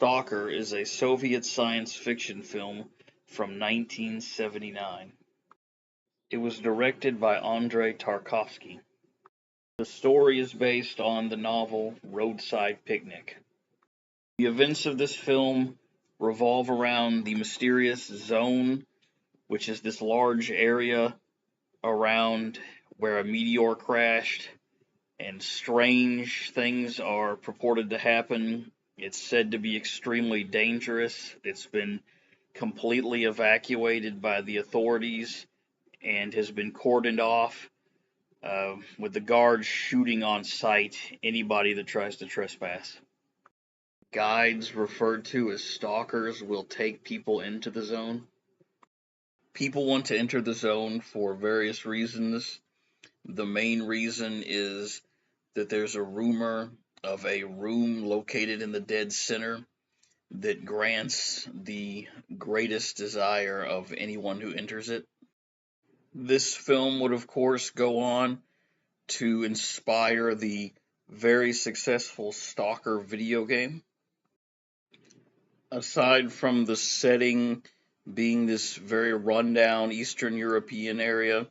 Stalker is a Soviet science fiction film from 1979. It was directed by Andrei Tarkovsky. The story is based on the novel Roadside Picnic. The events of this film revolve around the mysterious zone, which is this large area around where a meteor crashed and strange things are purported to happen. It's said to be extremely dangerous. It's been completely evacuated by the authorities and has been cordoned off, with the guards shooting on sight anybody that tries to trespass. Guides, referred to as stalkers, will take people into the zone. People want to enter the zone for various reasons. The main reason is that there's a rumor of a room located in the dead center that grants the greatest desire of anyone who enters it. This film would, of course, go on to inspire the very successful Stalker video game. Aside from the setting being this very rundown Eastern European area,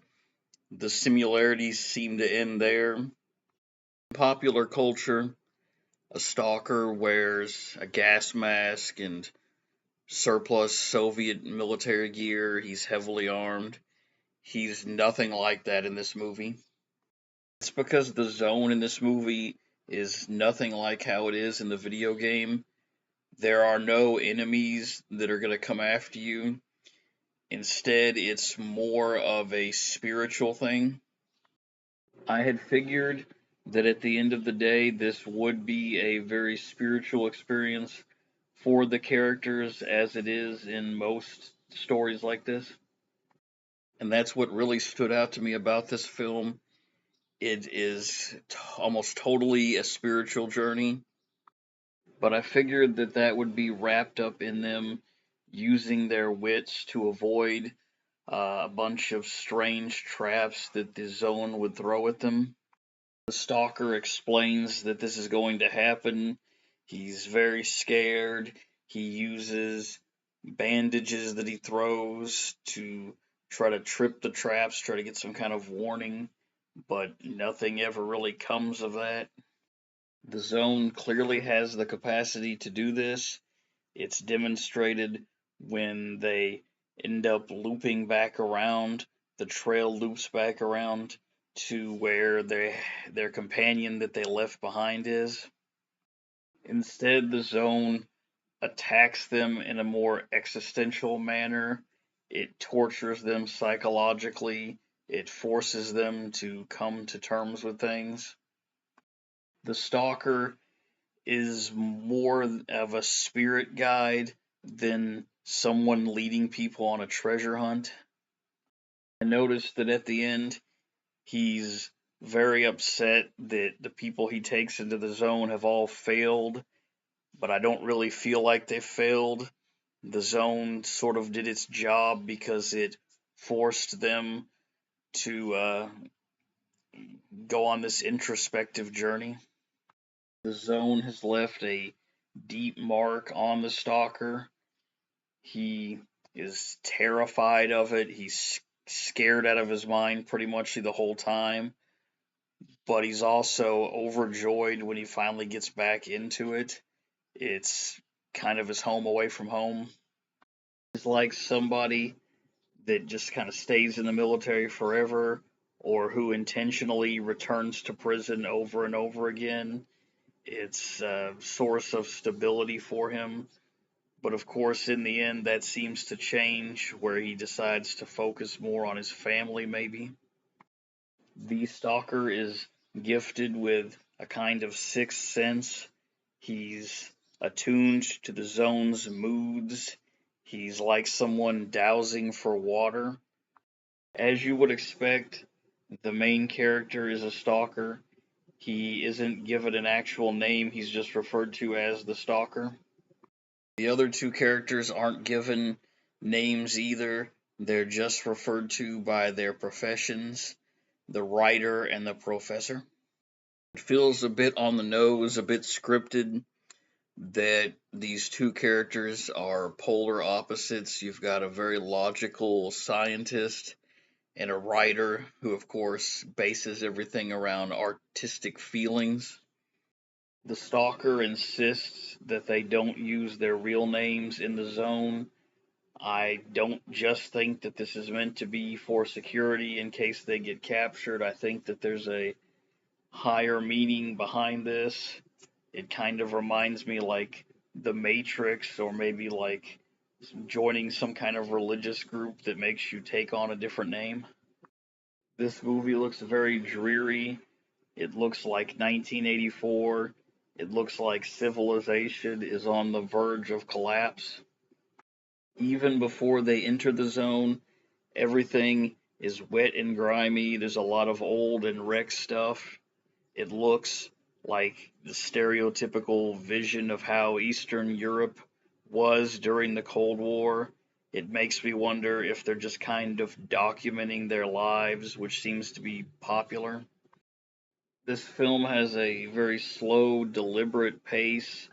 the similarities seem to end there. In popular culture, a stalker wears a gas mask and surplus Soviet military gear. He's heavily armed. He's nothing like that in this movie. It's because the zone in this movie is nothing like how it is in the video game. There are no enemies that are going to come after you. Instead, it's more of a spiritual thing. I had figured that at the end of the day, this would be a very spiritual experience for the characters, as it is in most stories like this. And that's what really stood out to me about this film. It is almost totally a spiritual journey, but I figured that that would be wrapped up in them using their wits to avoid a bunch of strange traps that the zone would throw at them. The stalker explains that this is going to happen. He's very scared. He uses bandages that he throws to try to trip the traps, try to get some kind of warning, but nothing ever really comes of that. The zone clearly has the capacity to do this. It's demonstrated when they end up looping back around, the trail loops back around to where their companion that they left behind is. Instead, the zone attacks them in a more existential manner. It tortures them psychologically. It forces them to come to terms with things. The stalker is more of a spirit guide than someone leading people on a treasure hunt. I noticed that at the end, he's very upset that the people he takes into the zone have all failed, but I don't really feel like they failed. The zone sort of did its job because it forced them to go on this introspective journey. The zone has left a deep mark on the stalker. He is terrified of it. He's scared out of his mind pretty much the whole time. But he's also overjoyed when he finally gets back into it. It's kind of his home away from home. It's like somebody that just kind of stays in the military forever, or who intentionally returns to prison over and over again. It's a source of stability for him. But of course, in the end, that seems to change where he decides to focus more on his family, maybe. The stalker is gifted with a kind of sixth sense. He's attuned to the zone's moods. He's like someone dowsing for water. As you would expect, the main character is a stalker. He isn't given an actual name, he's just referred to as the stalker. The other two characters aren't given names either. They're just referred to by their professions, the writer and the professor. It feels a bit on the nose, a bit scripted, that these two characters are polar opposites. You've got a very logical scientist and a writer who, of course, bases everything around artistic feelings. The Stalker insists that they don't use their real names in the zone. I don't just think that this is meant to be for security in case they get captured. I think that there's a higher meaning behind this. It kind of reminds me like The Matrix, or maybe like joining some kind of religious group that makes you take on a different name. This movie looks very dreary. It looks like 1984. It looks like civilization is on the verge of collapse. Even before they enter the zone, everything is wet and grimy. There's a lot of old and wrecked stuff. It looks like the stereotypical vision of how Eastern Europe was during the Cold War. It makes me wonder if they're just kind of documenting their lives, which seems to be popular. This film has a very slow, deliberate pace.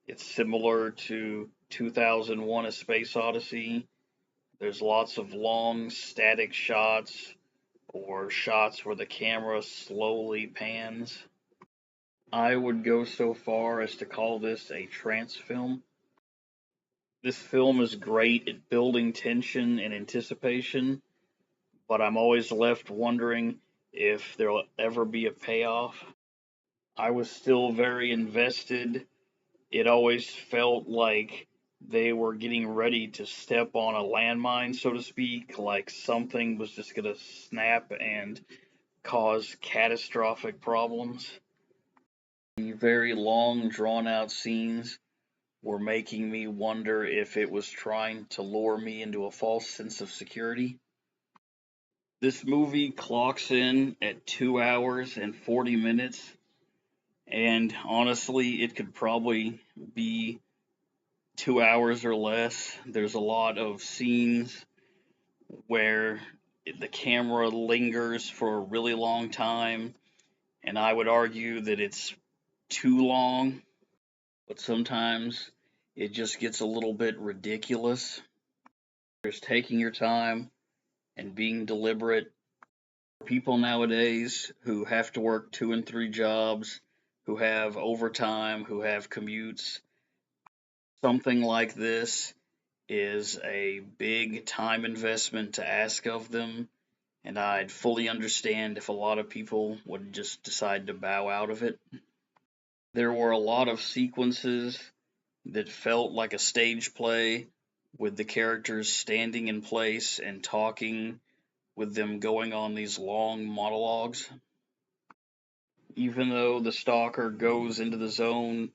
It's similar to 2001: A Space Odyssey. There's lots of long, static shots or shots where the camera slowly pans. I would go so far as to call this a trance film. This film is great at building tension and anticipation, but I'm always left wondering if there'll ever be a payoff. I was still very invested. It always felt like they were getting ready to step on a landmine, so to speak, like something was just going to snap and cause catastrophic problems. The very long, drawn out scenes were making me wonder if it was trying to lure me into a false sense of security. This movie clocks in at 2 hours and 40 minutes, and honestly, it could probably be 2 hours or less. There's a lot of scenes where the camera lingers for a really long time, and I would argue that it's too long, but sometimes it just gets a little bit ridiculous. There's taking your time and being deliberate. People nowadays who have to work 2 and 3 jobs, who have overtime, who have commutes, something like this is a big time investment to ask of them, and I'd fully understand if a lot of people would just decide to bow out of it. There were a lot of sequences that felt like a stage play, with the characters standing in place and talking, with them going on these long monologues. Even though the stalker goes into the zone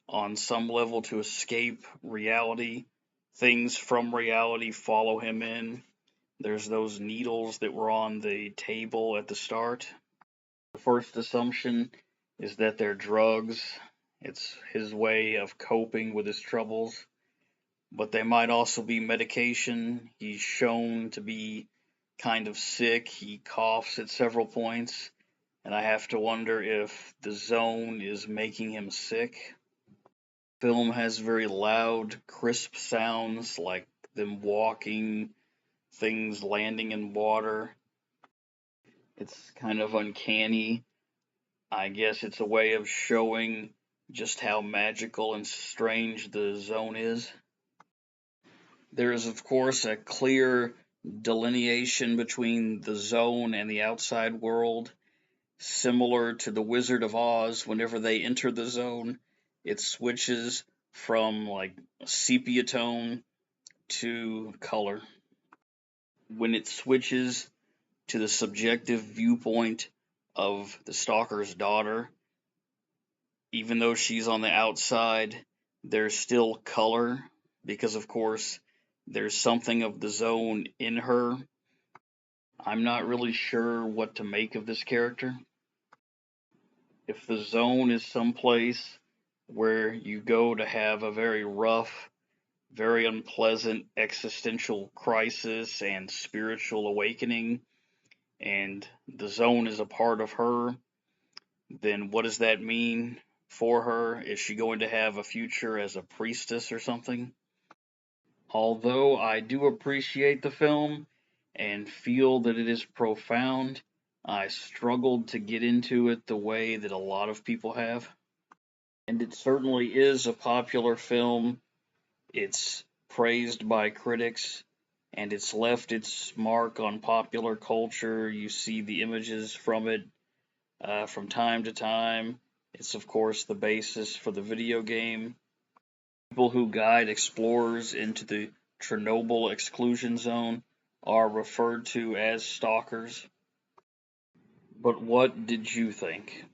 on some level to escape reality, things from reality follow him in. There's those needles that were on the table at the start. The first assumption is that they're drugs. It's his way of coping with his troubles, but they might also be medication. He's shown to be kind of sick. He coughs at several points, and I have to wonder if the zone is making him sick. Film has very loud, crisp sounds like them walking, things landing in water. It's kind of uncanny. I guess it's a way of showing just how magical and strange the zone is. There is, of course, a clear delineation between the zone and the outside world, similar to the Wizard of Oz. Whenever they enter the zone, it switches from like sepia tone to color. When it switches to the subjective viewpoint of the stalker's daughter, even though she's on the outside, there's still color because, of course, there's something of the zone in her. I'm not really sure what to make of this character. If the zone is someplace where you go to have a very rough, very unpleasant existential crisis and spiritual awakening, and the zone is a part of her, then what does that mean? for her? Is she going to have a future as a priestess or something? Although I do appreciate the film and feel that it is profound, I struggled to get into it the way that a lot of people have. And it certainly is a popular film. It's praised by critics, and it's left its mark on popular culture. You see the images from it from time to time. It's, of course, the basis for the video game. People who guide explorers into the Chernobyl exclusion zone are referred to as stalkers. But what did you think?